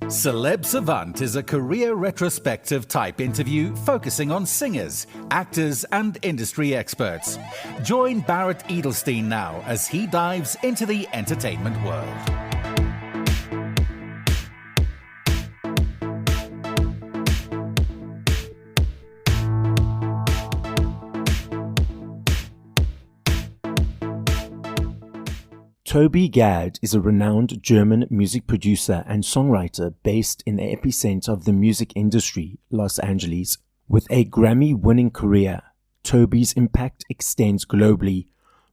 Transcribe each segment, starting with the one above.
Celeb Savant is a career retrospective type interview focusing on singers, actors, and industry experts. Join Barrett Edelstein now as he dives into the entertainment world. Toby Gad is a renowned German music producer and songwriter based in the epicenter of the music industry, Los Angeles. With a Grammy-winning career, Toby's impact extends globally,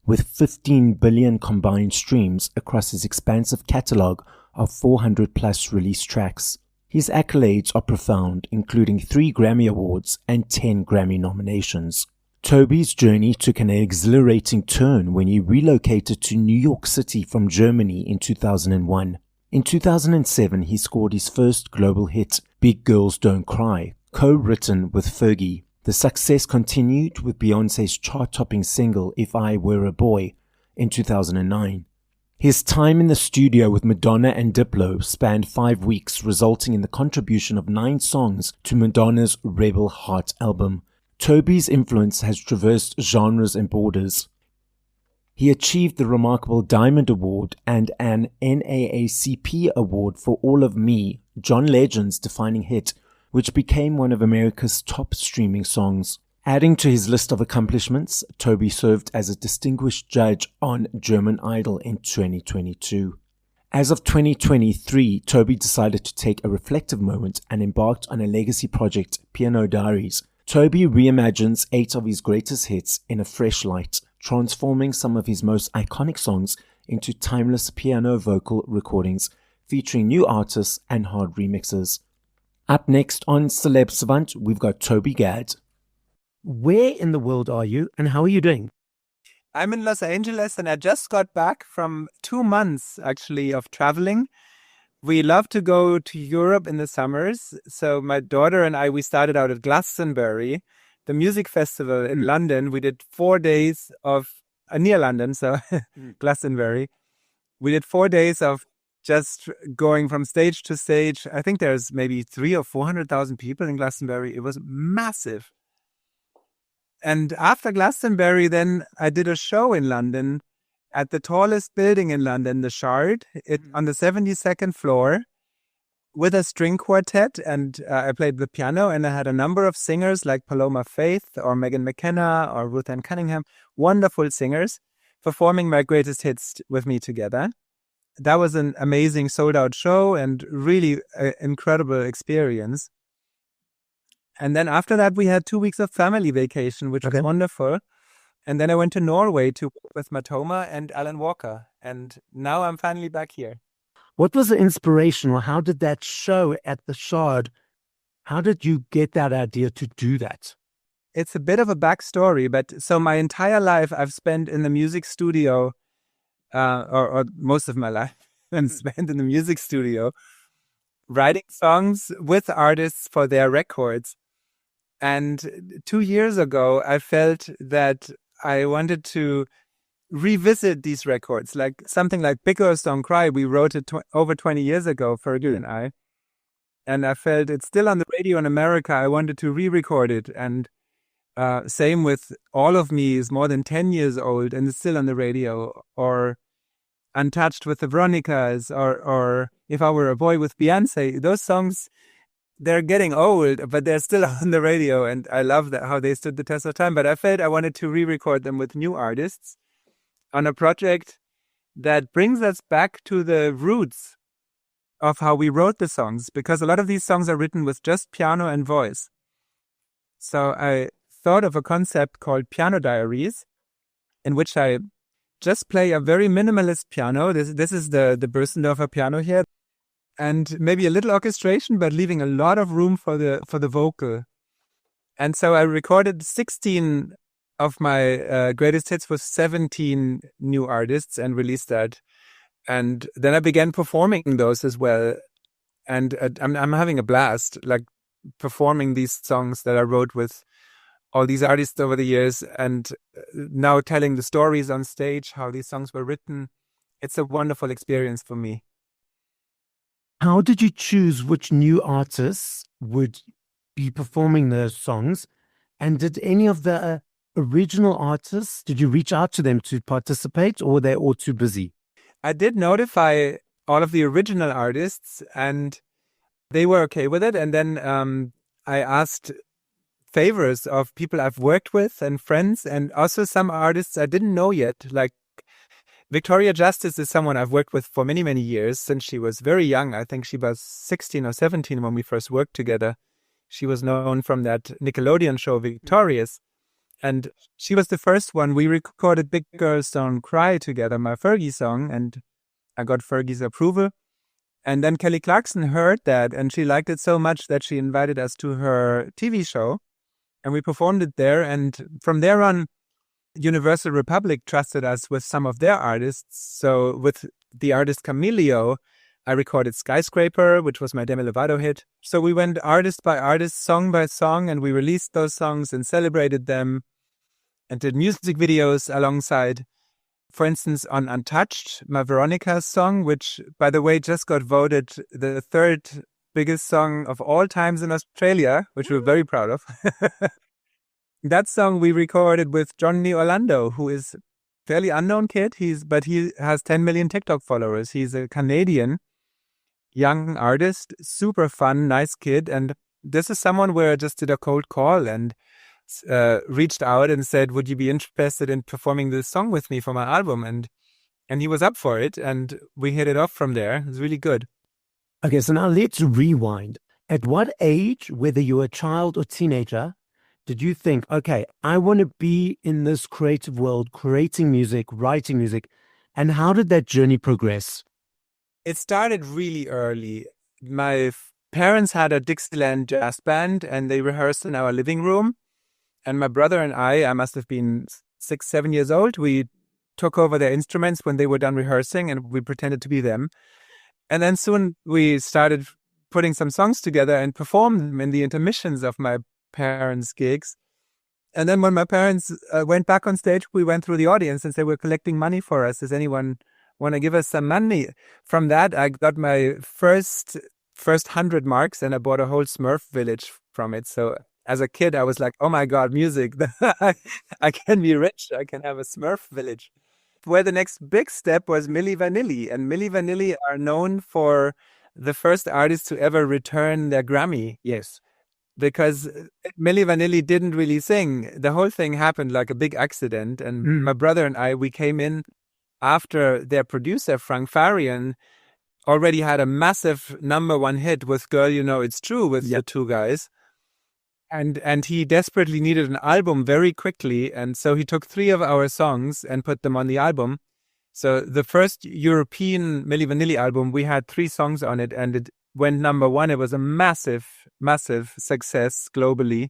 with 15 billion combined streams across his expansive catalog of 400-plus released tracks. His accolades are profound, including 3 Grammy Awards and 10 Grammy nominations. Toby's journey took an exhilarating turn when he relocated to New York City from Germany in 2001. In 2007, he scored his first global hit, Big Girls Don't Cry, co-written with Fergie. The success continued with Beyonce's chart-topping single If I Were a Boy in 2009. His time in the studio with Madonna and Diplo spanned 5 weeks, resulting in the contribution of 9 songs to Madonna's Rebel Heart album. Toby's influence has traversed genres and borders. He achieved the remarkable Diamond Award and an NAACP Award for All of Me, John Legend's defining hit, which became one of America's top streaming songs. Adding to his list of accomplishments, Toby served as a distinguished judge on German Idol in 2022. As of 2023, Toby decided to take a reflective moment and embarked on a legacy project, Piano Diaries. Toby reimagines 8 of his greatest hits in a fresh light, transforming some of his most iconic songs into timeless piano vocal recordings, featuring new artists and hard remixes. Up next on Celeb Savant, we've got Toby Gad. Where in the world are you and how are you doing? I'm in Los Angeles and I just got back from 2 months actually of traveling. We love to go to Europe in the summers. So my daughter and I, we started out at Glastonbury, the music festival in London. We did 4 days of, near London, so Glastonbury. We did 4 days of just going from stage to stage. I think there's maybe 300,000 or 400,000 people in Glastonbury. It was massive. And after Glastonbury, then I did a show in London at the tallest building in London, the Shard, on the 72nd floor with a string quartet. And I played the piano and I had a number of singers like Paloma Faith or Megan McKenna or Ruth Ann Cunningham, wonderful singers performing my greatest hits with me together. That was an amazing sold-out show and really an incredible experience. And then after that, we had 2 weeks of family vacation, which was wonderful. And then I went to Norway to work with Matoma and Alan Walker. And now I'm finally back here. What was the inspiration, or how did that show at the Shard, how did you get that idea to do that? It's a bit of a backstory, but so my entire life I've spent in the music studio, or most of my life I've spent in the music studio, writing songs with artists for their records. And 2 years ago, I felt that I wanted to revisit these records, like something like Big Girls Don't Cry. We wrote it over 20 years ago, Fergie and I. And I felt it's still on the radio in America. I wanted to re-record it. And same with All of Me is more than 10 years old and it's still on the radio. Or Untouched with the Veronicas, or If I Were a Boy with Beyonce. Those songs, they're getting old, but they're still on the radio, and I love that how they stood the test of time. But I felt I wanted to re-record them with new artists on a project that brings us back to the roots of how we wrote the songs, because a lot of these songs are written with just piano and voice. So I thought of a concept called Piano Diaries, in which I just play a very minimalist piano. This is the Bösendorfer piano here. And maybe a little orchestration, but leaving a lot of room for the vocal. And so I recorded 16 of my greatest hits with 17 new artists and released that. And then I began performing those as well. And I'm having a blast, like performing these songs that I wrote with all these artists over the years, and now telling the stories on stage, how these songs were written. It's a wonderful experience for me. How did you choose which new artists would be performing those songs? And did any of the original artists, did you reach out to them to participate, or were they all too busy? I did notify all of the original artists, and they were okay with it. And then I asked favors of people I've worked with and friends, and also some artists I didn't know yet. Like Victoria Justice is someone I've worked with for many, many years since she was very young. I think she was 16 or 17 when we first worked together. She was known from that Nickelodeon show, Victorious. And she was the first one. We recorded Big Girls Don't Cry together, my Fergie song, and I got Fergie's approval. And then Kelly Clarkson heard that, and she liked it so much that she invited us to her TV show, and we performed it there. And from there on, Universal Republic trusted us with some of their artists. So with the artist Camilio, I recorded Skyscraper, which was my Demi Lovato hit. So we went artist by artist, song by song, and we released those songs and celebrated them and did music videos alongside. For instance, on Untouched, my Veronica's song, which, by the way, just got voted the third biggest song of all times in Australia, which we're very proud of. That song we recorded with Johnny Orlando, who is a fairly unknown kid. But he has 10 million TikTok followers. He's a Canadian young artist, super fun, nice kid. And this is someone where I just did a cold call and reached out and said, would you be interested in performing this song with me for my album? And he was up for it, and we hit it off from there. It was really good. Okay, so now let's rewind. At what age, whether you're a child or teenager, did you think, okay, I want to be in this creative world, creating music, writing music? And how did that journey progress? It started really early. My parents had a Dixieland jazz band, and they rehearsed in our living room. And my brother and I must have been 6, 7 years old. We took over their instruments when they were done rehearsing, and we pretended to be them. And then soon we started putting some songs together and performed them in the intermissions of my parents' gigs. And then when my parents went back on stage, we went through the audience and said, we're collecting money for us. Does anyone want to give us some money? From that, I got my first 100 marks, and I bought a whole Smurf village from it. So as a kid, I was like, oh my God, music. I can be rich. I can have a Smurf village. Where the next big step was Milli Vanilli. And Milli Vanilli are known for the first artist to ever return their Grammy. Yes. Because Milli Vanilli didn't really sing. The whole thing happened like a big accident. And my brother and I, we came in after their producer, Frank Farian, already had a massive #1 hit with Girl, You Know It's True with the two guys. And he desperately needed an album very quickly. And so he took 3 of our songs and put them on the album. So the first European Milli Vanilli album, we had 3 songs on it, and it went #1. It was a massive, massive success globally.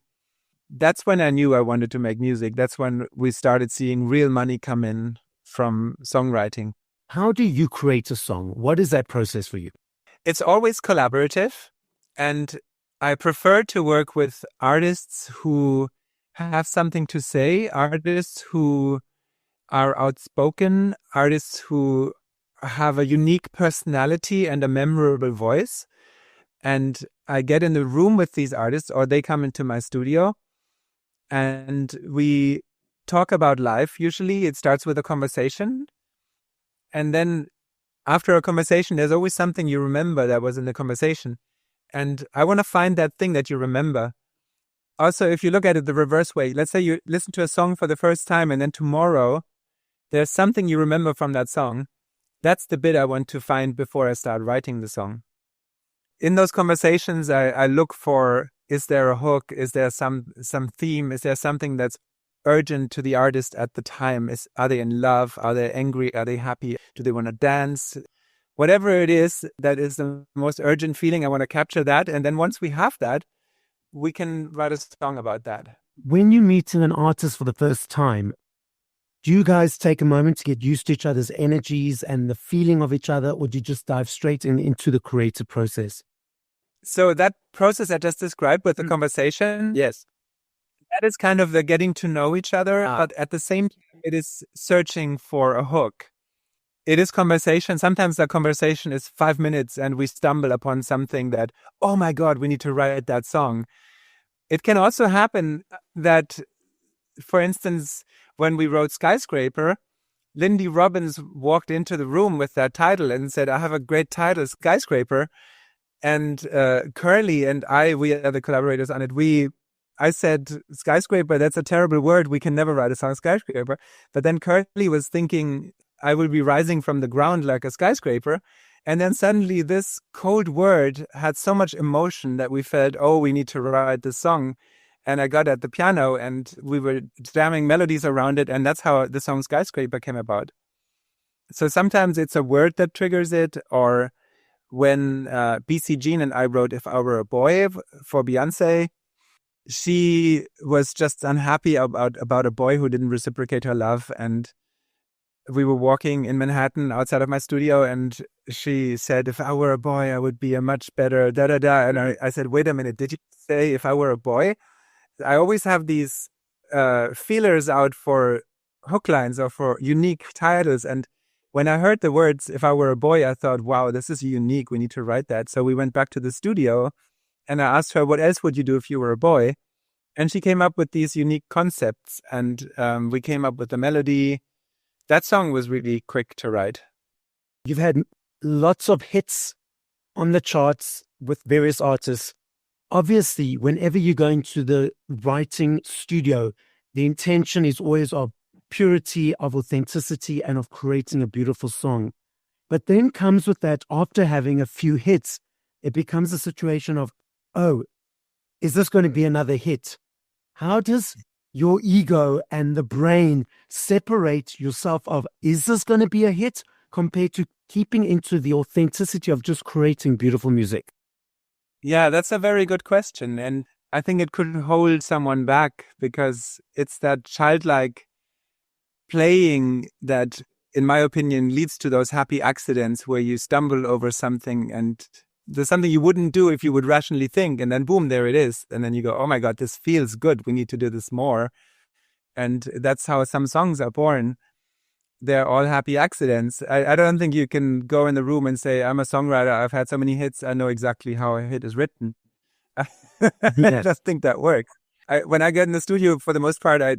That's when I knew I wanted to make music. That's when we started seeing real money come in from songwriting. How do you create a song? What is that process for you? It's always collaborative, and I prefer to work with artists who have something to say, artists who are outspoken, artists who have a unique personality and a memorable voice. And I get in the room with these artists, or they come into my studio, and we talk about life. Usually it starts with a conversation. And then after a conversation, there's always something you remember that was in the conversation. And I want to find that thing that you remember. Also, if you look at it the reverse way, let's say you listen to a song for the first time, and then tomorrow there's something you remember from that song. That's the bit I want to find before I start writing the song. In those conversations, I look for, is there a hook? Is there some theme? Is there something that's urgent to the artist at the time? Are they in love? Are they angry? Are they happy? Do they want to dance? Whatever it is that is the most urgent feeling, I want to capture that. And then once we have that, we can write a song about that. When you meet an artist for the first time, do you guys take a moment to get used to each other's energies and the feeling of each other, or do you just dive straight into the creative process? So that process I just described with the conversation, Yes. that is kind of the getting to know each other, but at the same time, it is searching for a hook. it is conversation. Sometimes the conversation is 5 minutes and we stumble upon something that, oh my God, we need to write that song. It can also happen that, for instance, when we wrote Skyscraper, Lindy Robbins walked into the room with that title and said, I have a great title, Skyscraper. And Curly and we are the collaborators on it. I said, skyscraper, that's a terrible word. We can never write a song skyscraper. But then Curly was thinking, I will be rising from the ground like a skyscraper. And then suddenly this cold word had so much emotion that we felt, oh, we need to write this song. And I got at the piano and we were jamming melodies around it. And that's how the song Skyscraper came about. So sometimes it's a word that triggers it. Or when BC Jean and I wrote If I Were a Boy for Beyonce, she was just unhappy about a boy who didn't reciprocate her love. And we were walking in Manhattan outside of my studio and she said, if I were a boy, I would be a much better da-da-da. And I said, wait a minute, did you say if I were a boy? I always have these feelers out for hook lines or for unique titles. And when I heard the words, if I were a boy, I thought, wow, this is unique. We need to write that. So we went back to the studio and I asked her, what else would you do if you were a boy? And she came up with these unique concepts and we came up with the melody. That song was really quick to write. You've had lots of hits on the charts with various artists. Obviously, whenever you go into the writing studio, the intention is always of purity, of authenticity, and of creating a beautiful song. But then comes with that, after having a few hits, it becomes a situation of, oh, is this going to be another hit? How does your ego and the brain separate yourself of, is this going to be a hit, compared to keeping into the authenticity of just creating beautiful music? Yeah, that's a very good question. And I think it could hold someone back because it's that childlike playing that, in my opinion, leads to those happy accidents where you stumble over something and there's something you wouldn't do if you would rationally think. And then boom, there it is. And then you go, oh my God, this feels good. We need to do this more. And that's how some songs are born. They're all happy accidents. I don't think you can go in the room and say, I'm a songwriter. I've had so many hits. I know exactly how a hit is written. I just think that works. When I get in the studio, for the most part, I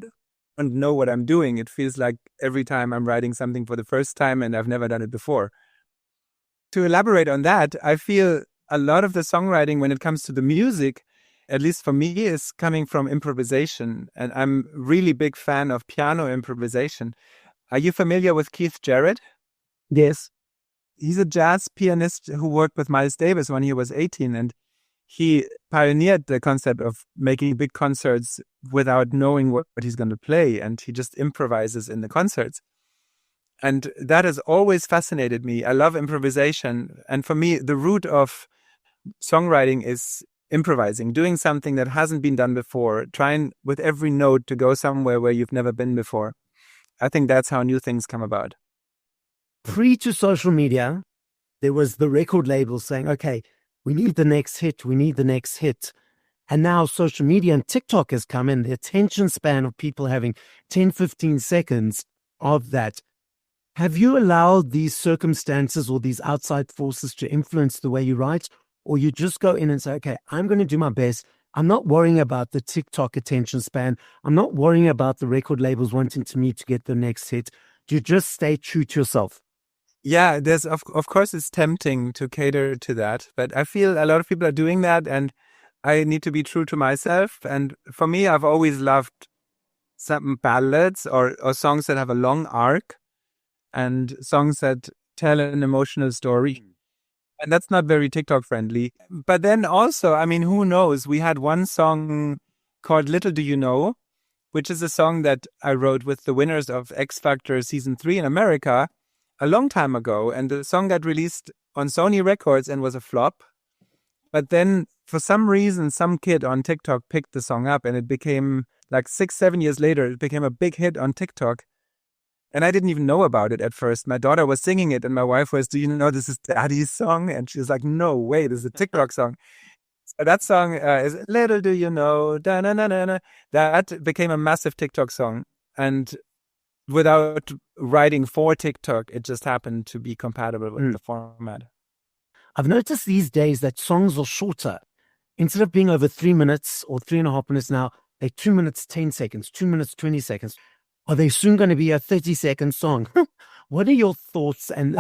don't know what I'm doing. It feels like every time I'm writing something for the first time and I've never done it before. To elaborate on that, I feel a lot of the songwriting when it comes to the music, at least for me, is coming from improvisation. And I'm really big fan of piano improvisation. Are you familiar with Keith Jarrett? Yes. He's a jazz pianist who worked with Miles Davis when he was 18. And he pioneered the concept of making big concerts without knowing what he's going to play. And he just improvises in the concerts. And that has always fascinated me. I love improvisation. And for me, the root of songwriting is improvising, doing something that hasn't been done before, trying with every note to go somewhere where you've never been before. I think that's how new things come about. Pre to social media, there was the record label saying, okay, we need the next hit. We need the next hit. And now social media and TikTok has come in. The attention span of people having 10, 15 seconds of that. Have you allowed these circumstances or these outside forces to influence the way you write? Or you just go in and say, okay, I'm going to do my best. I'm not worrying about the TikTok attention span. I'm not worrying about the record labels wanting me to get the next hit. Do you just stay true to yourself? Yeah, there's of course it's tempting to cater to that. But I feel a lot of people are doing that and I need to be true to myself. And for me, I've always loved some ballads or songs that have a long arc. And songs that tell an emotional story. And that's not very TikTok friendly. But then also, I mean, who knows? We had one song called Little Do You Know, which is a song that I wrote with the winners of X Factor Season 3 in America a long time ago. And the song got released on Sony Records and was a flop. But then for some reason, some kid on TikTok picked the song up and it became like 6-7 years later, it became a big hit on TikTok. And I didn't even know about it at first. My daughter was singing it and my wife was, do you know this is Daddy's song? And she was like, no way, this is a TikTok song. So that song is Little Do You Know, da-na-na-na-na. That became a massive TikTok song. And without writing for TikTok. It just happened to be compatible with the format. I've noticed these days that songs are shorter. Instead of being over 3 minutes or 3.5 minutes now, they're 2 minutes, 10 seconds, 2 minutes, 20 seconds. Are they soon going to be a 30-second song? What are your thoughts and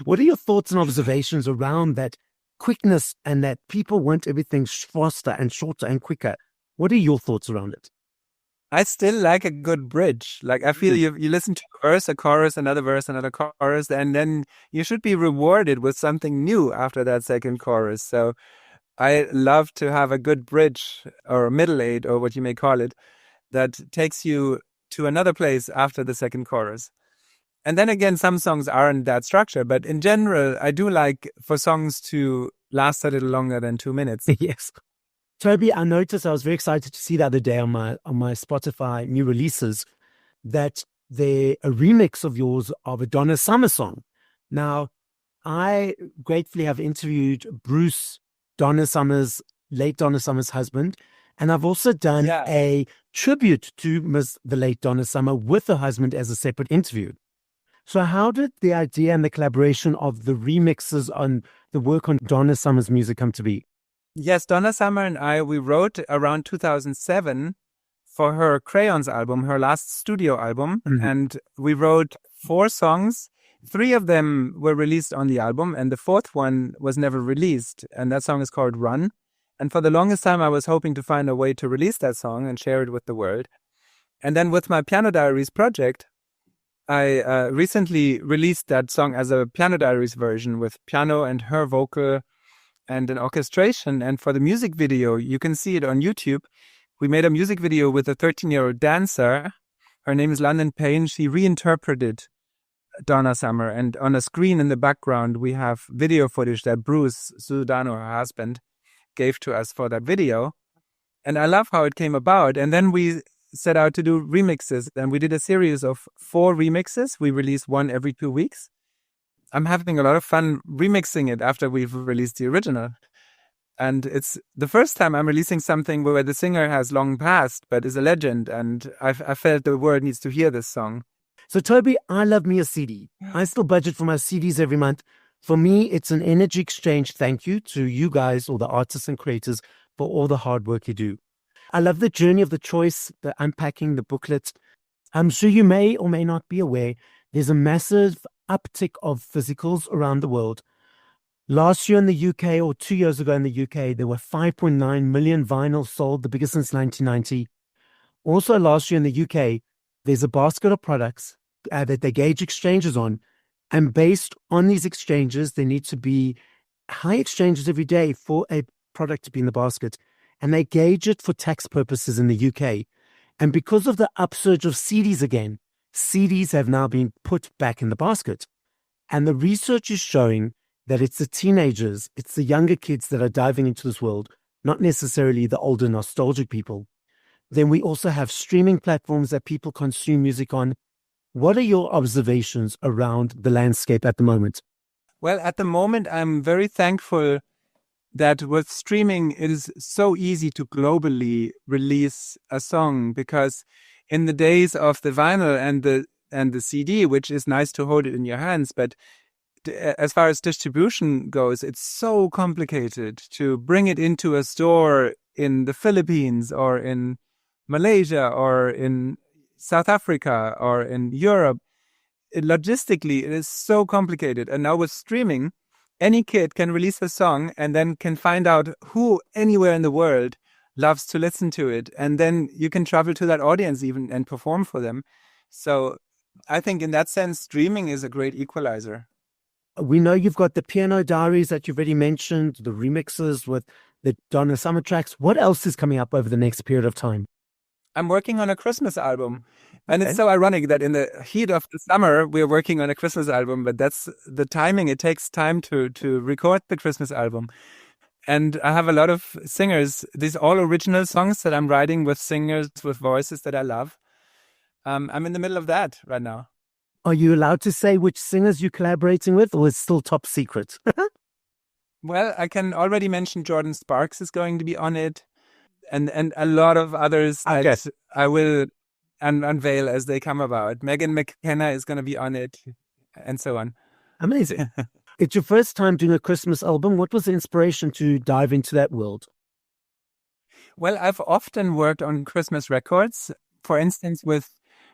what are your thoughts and observations around that quickness and that people want everything faster and shorter and quicker? What are your thoughts around it? I still like a good bridge. Like I feel you listen to a verse, a chorus, another verse, another chorus, and then you should be rewarded with something new after that second chorus. So I love to have a good bridge or a middle eight or what you may call it that takes you to another place after the second chorus. And then again, some songs aren't that structured, but in general, I do like for songs to last a little longer than 2 minutes. Yes. Toby, I noticed, I was very excited to see the other day on my Spotify new releases that a remix of yours of a Donna Summer song. Now, I gratefully have interviewed Bruce, late Donna Summer's husband, and I've also done a tribute to the late Donna Summer with her husband as a separate interview. So how did the idea and the collaboration of the remixes on the work on Donna Summer's music come to be? Yes, Donna Summer and we wrote around 2007 for her Crayons album, her last studio album. Mm-hmm. And we wrote 4 songs. 3 of them were released on the album, and the 4th one was never released. And that song is called Run. And for the longest time, I was hoping to find a way to release that song and share it with the world. And then with my Piano Diaries project, I recently released that song as a Piano Diaries version with piano and her vocal and an orchestration. And for the music video, you can see it on YouTube. We made a music video with a 13-year-old dancer. Her name is London Payne. She reinterpreted Donna Summer. And on a screen in the background, we have video footage that Bruce Sudano, her husband, gave to us for that video. And I love how it came about. And then we set out to do remixes. And we did a series of 4 remixes. We release one every 2 weeks. I'm having a lot of fun remixing it after we've released the original. And it's the first time I'm releasing something where the singer has long passed, but is a legend. And I felt the world needs to hear this song. So Toby, I love me a CD. I still budget for my CDs every month. For me, it's an energy exchange. Thank you to you guys, all the artists and creators, for all the hard work you do. I love the journey of the choice, the unpacking, the booklets. I'm sure you may or may not be aware, there's a massive uptick of physicals around the world. Last year in the UK, or 2 years ago in the UK, there were 5.9 million vinyls sold, the biggest since 1990. Also last year in the UK, there's a basket of products that they gauge exchanges on. And based on these exchanges, there need to be high exchanges every day for a product to be in the basket. And they gauge it for tax purposes in the UK. And because of the upsurge of CDs again, CDs have now been put back in the basket. And the research is showing that it's the teenagers, it's the younger kids that are diving into this world, not necessarily the older nostalgic people. Then we also have streaming platforms that people consume music on. What are your observations around the landscape at the moment? Well, at the moment, I'm very thankful that with streaming, it is so easy to globally release a song, because in the days of the vinyl and the CD, which is nice to hold it in your hands, but as far as distribution goes, it's so complicated to bring it into a store in the Philippines or in Malaysia or in South Africa or in Europe. Logistically, it is so complicated. And now with streaming, any kid can release a song and then can find out who anywhere in the world loves to listen to it. And then you can travel to that audience even and perform for them. So I think in that sense, streaming is a great equalizer. We know you've got the Piano Diaries that you've already mentioned, the remixes with the Donna Summer tracks. What else is coming up over the next period of time? I'm working on a Christmas album. And it's so ironic that in the heat of the summer, we're working on a Christmas album, but that's the timing. It takes time to record the Christmas album. And I have a lot of singers. These all original songs that I'm writing with singers with voices that I love. I'm in the middle of that right now. Are you allowed to say which singers you're collaborating with, or is it still top secret? Well, I can already mention Jordan Sparks is going to be on it, and a lot of others that I will unveil as they come about. Megan McKenna is going to be on it, and so on. Amazing. It's your first time doing a Christmas album. What was the inspiration to dive into that world? Well, I've often worked on Christmas records. For instance, with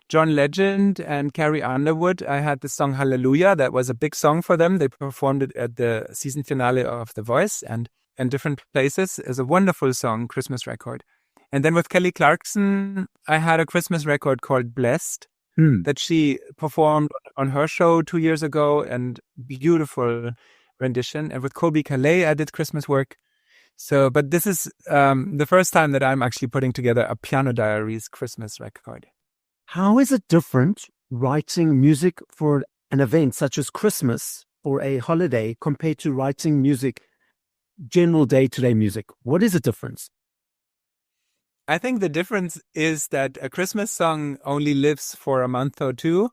John Legend and Carrie Underwood, I had the song Hallelujah. That was a big song for them. They performed it at the season finale of The Voice and in different places. It's a wonderful song, Christmas record. And then with Kelly Clarkson, I had a Christmas record called Blessed that she performed on her show 2 years ago, and beautiful rendition. And with Colby Calais, I did Christmas work. So, but this is the first time that I'm actually putting together a Piano Diaries Christmas record. How is it different writing music for an event such as Christmas or a holiday compared to writing music, general day-to-day music? What is the difference? I think the difference is that a Christmas song only lives for a month or two,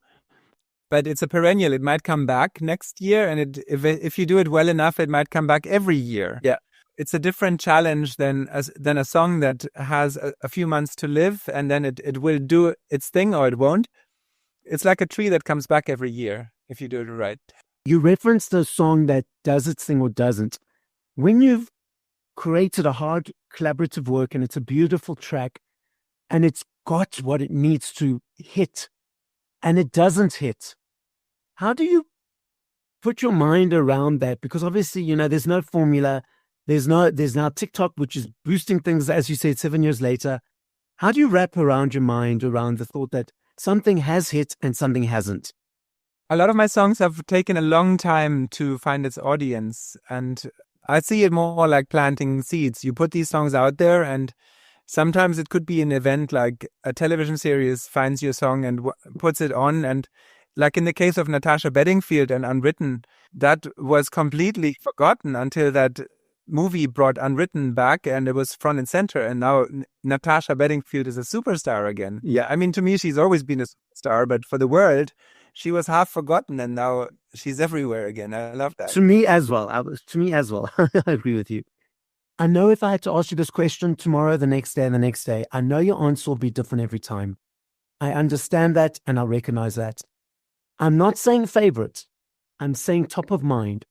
but it's a perennial. It might come back next year, and if you do it well enough, it might come back every year. Yeah. It's a different challenge than a song that has a few months to live, and then it will do its thing or it won't. It's like a tree that comes back every year if you do it right. You referenced a song that does its thing or doesn't. When you've created a hard collaborative work and it's a beautiful track and it's got what it needs to hit and it doesn't hit, how do you put your mind around that? Because obviously, there's no formula. There's now TikTok, which is boosting things, as you said, 7 years later. How do you wrap around your mind around the thought that something has hit and something hasn't? A lot of my songs have taken a long time to find its audience, and I see it more like planting seeds. You put these songs out there, and sometimes it could be an event like a television series finds your song and puts it on. And like in the case of Natasha Bedingfield and Unwritten, that was completely forgotten until that movie brought Unwritten back and it was front and center. And now Natasha Bedingfield is a superstar again. Yeah. I mean, to me, she's always been a star, but for the world, she was half forgotten and now she's everywhere again. I love that. To me as well. I agree with you. I know if I had to ask you this question tomorrow, the next day, and the next day, I know your answer will be different every time. I understand that and I recognize that. I'm not saying favorite. I'm saying top of mind.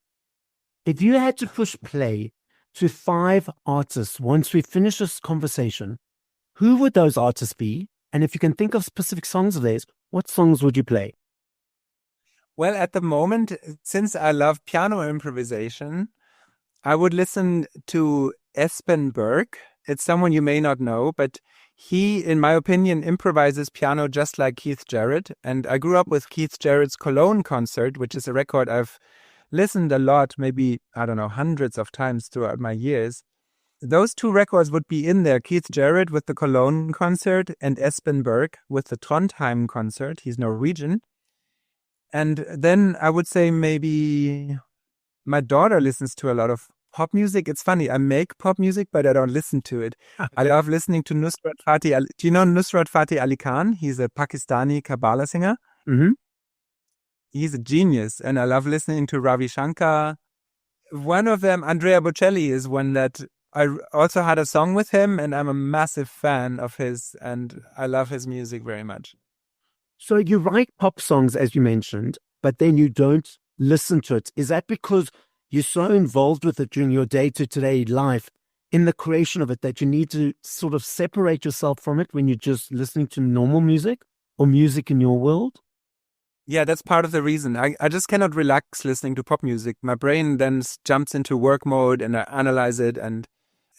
If you had to push play to 5 artists once we finish this conversation, who would those artists be? And if you can think of specific songs of theirs, what songs would you play? Well, at the moment, since I love piano improvisation, I would listen to Espen Berg. It's someone you may not know, but he, in my opinion, improvises piano just like Keith Jarrett. And I grew up with Keith Jarrett's Cologne concert, which is a record I've listened a lot, maybe, hundreds of times throughout my years. Those 2 records would be in there. Keith Jarrett with the Cologne concert and Espen Berg with the Trondheim concert. He's Norwegian. And then I would say maybe my daughter listens to a lot of pop music. It's funny, I make pop music, but I don't listen to it. I love listening to Nusrat Fateh. Do you know Nusrat Fateh Ali Khan? He's a Pakistani Kabbalah singer. Mm-hmm. He's a genius, and I love listening to Ravi Shankar. One of them, Andrea Bocelli, is one that I also had a song with him, and I'm a massive fan of his, and I love his music very much. So you write pop songs, as you mentioned, but then you don't listen to it. Is that because you're so involved with it during your day-to-day life in the creation of it that you need to sort of separate yourself from it when you're just listening to normal music or music in your world? Yeah, that's part of the reason. I just cannot relax listening to pop music. My brain then jumps into work mode and I analyze it, and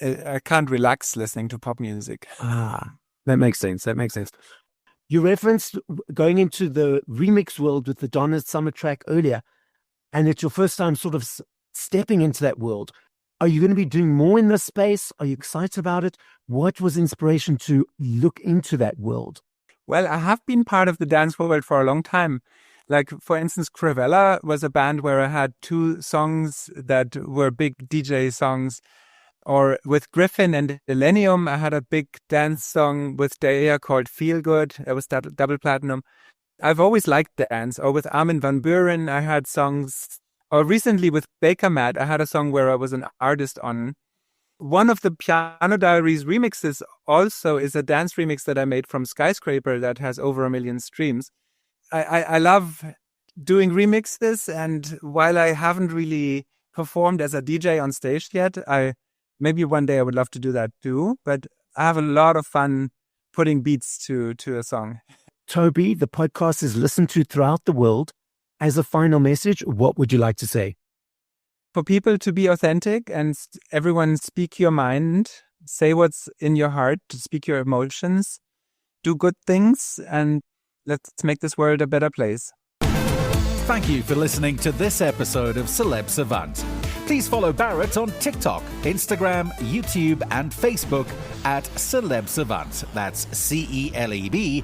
I can't relax listening to pop music. That makes sense. You referenced going into the remix world with the Donna Summer track earlier, and it's your first time sort of stepping into that world. Are you going to be doing more in this space? Are you excited about it? What was inspiration to look into that world? Well, I have been part of the dance world for a long time. Like, for instance, Crivella was a band where I had 2 songs that were big DJ songs. Or with Griffin and Millennium, I had a big dance song with Daya called Feel Good. It was double platinum. I've always liked dance. Or with Armin van Buuren, I had songs. Or recently with Baker Matt, I had a song where I was an artist on. One of the Piano Diaries remixes also is a dance remix that I made from Skyscraper that has over 1 million streams. I love doing remixes, and while I haven't really performed as a DJ on stage yet, maybe one day I would love to do that too, but I have a lot of fun putting beats to a song. Toby, the podcast is listened to throughout the world. As a final message, what would you like to say? For people to be authentic and everyone speak your mind, say what's in your heart, to speak your emotions, do good things, and let's make this world a better place. Thank you for listening to this episode of Celeb Savant. Please follow Barrett on TikTok, Instagram, YouTube, and Facebook at Celeb Savant. That's CelebSavant.